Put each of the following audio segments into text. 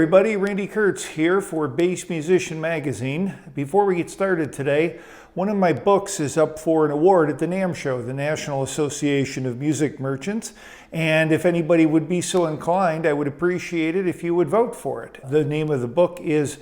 everybody, Randy Kertz here for Bass Musician Magazine. Before we get started today, one of my books is up for an award at the NAMM show, the National Association of Music Merchants, and if anybody would be so inclined, I would appreciate it if you would vote for it. The name of the book is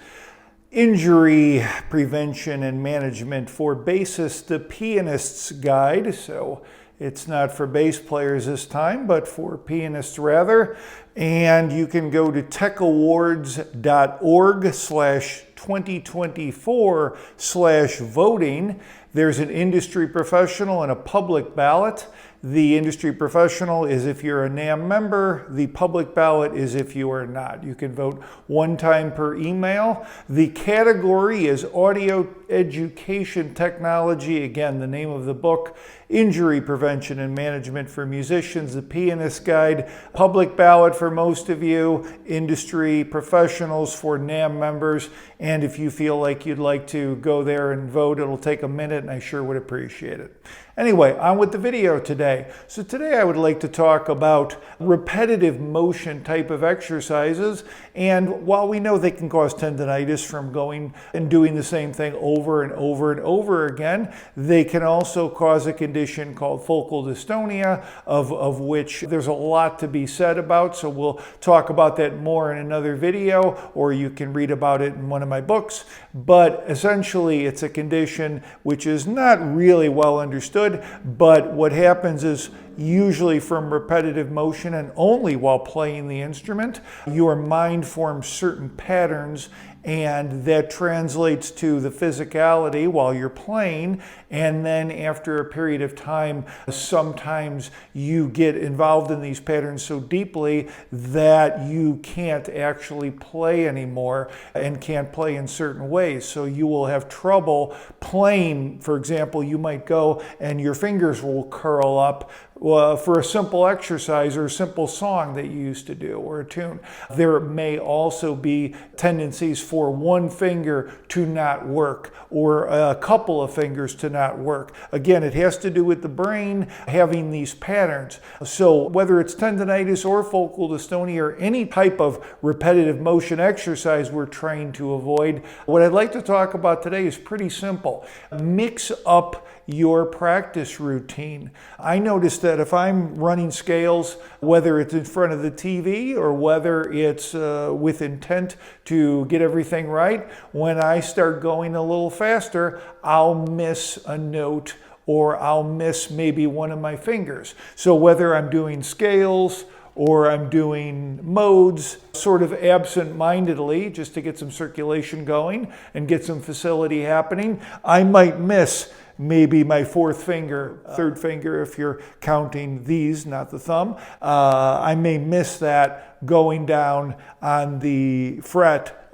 Injury Prevention and Management for Bassists, the Pianist's Guide. So it's not for bass players this time, but for pianists rather. And you can go to techawards.org/2024/voting. There's an industry professional and a public ballot. The industry professional is if you're a NAMM member. The public ballot is if you are not. You can vote one time per email. The category is Audio Education Technology. Again, the name of the book, Injury Prevention and Management for Musicians, the Pianist Guide. Public ballot for most of you, industry professionals for NAMM members. And if you feel like you'd like to go there and vote, it'll take a minute and I sure would appreciate it. Anyway, on with the video today. So today I would like to talk about repetitive motion type of exercises. And while we know they can cause tendinitis from going and doing the same thing over and over and over again, they can also cause a condition called focal dystonia, of which there's a lot to be said about. So we'll talk about that more in another video, or you can read about it in one of my books. But essentially, it's a condition which is not really well understood. But what happens is usually from repetitive motion and only while playing the instrument, your mind forms certain patterns and that translates to the physicality while you're playing. And then after a period of time, sometimes you get involved in these patterns so deeply that you can't actually play anymore and can't play in certain ways. So you will have trouble playing. For example, you might go and your fingers will curl up for a simple exercise or a simple song that you used to do or a tune. There may also be tendencies for one finger to not work or a couple of fingers to not work. Again, it has to do with the brain having these patterns. So whether it's tendinitis or focal dystonia or any type of repetitive motion exercise we're trying to avoid, what I'd like to talk about today is pretty simple. Mix up your practice routine. I noticed that if I'm running scales, whether it's in front of the TV or whether it's with intent to get everything right, when I start going a little faster, I'll miss a note or I'll miss maybe one of my fingers. So whether I'm doing scales or I'm doing modes sort of absent-mindedly just to get some circulation going and get some facility happening, I might miss maybe my fourth finger, third finger if you're counting these, not the thumb. I may miss that going down on the fret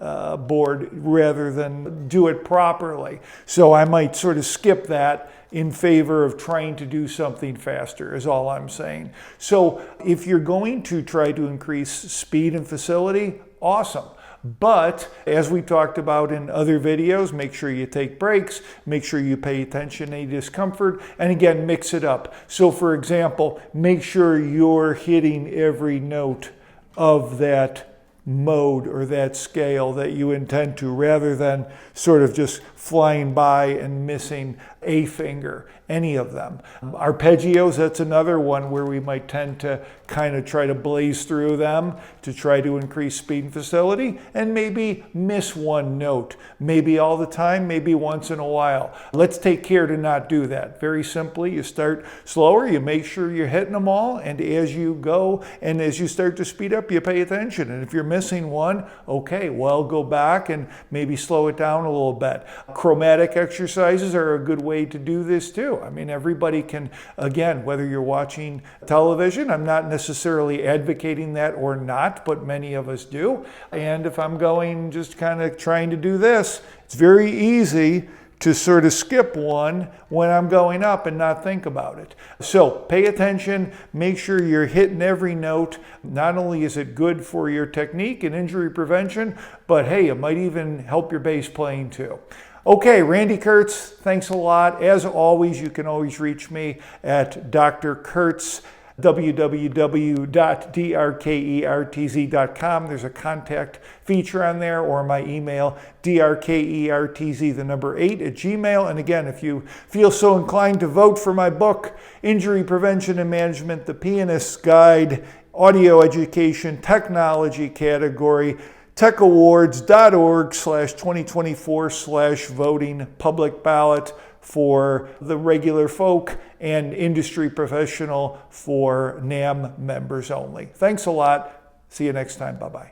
board rather than do it properly. So I might sort of skip that in favor of trying to do something faster is all I'm saying. So if you're going to try to increase speed and facility, awesome. But as we talked about in other videos, make sure you take breaks, make sure you pay attention to any discomfort, and again, mix it up. So for example, make sure you're hitting every note of that mode or that scale that you intend to, rather than sort of just flying by and missing a finger, any of them. Arpeggios, that's another one where we might tend to kind of try to blaze through them to try to increase speed and facility and maybe miss one note, maybe all the time, maybe once in a while. Let's take care to not do that. Very simply, you start slower, you make sure you're hitting them all, and as you go and as you start to speed up, you pay attention. And if you're missing one, okay, well, go back and maybe slow it down a little bit. Chromatic exercises are a good way to do this too. I mean, everybody can, again, whether you're watching television, I'm not necessarily advocating that or not, but many of us do. And if I'm going just kind of trying to do this, it's very easy to sort of skip one when I'm going up and not think about it. So pay attention, make sure you're hitting every note. Not only is it good for your technique and injury prevention, but hey, it might even help your bass playing too. Okay, Randy Kertz, thanks a lot. As always, you can always reach me at Dr Kertz www.drkertz.com. There's a contact feature on there, or my email, drkertz8@gmail. And again, if you feel so inclined to vote for my book, Injury Prevention and Management, The Pianist's Guide, Audio Education, Technology category, techawards.org/2024/voting, public ballot for the regular folk and industry professional for NAM members only. Thanks a lot. See you next time. Bye-bye.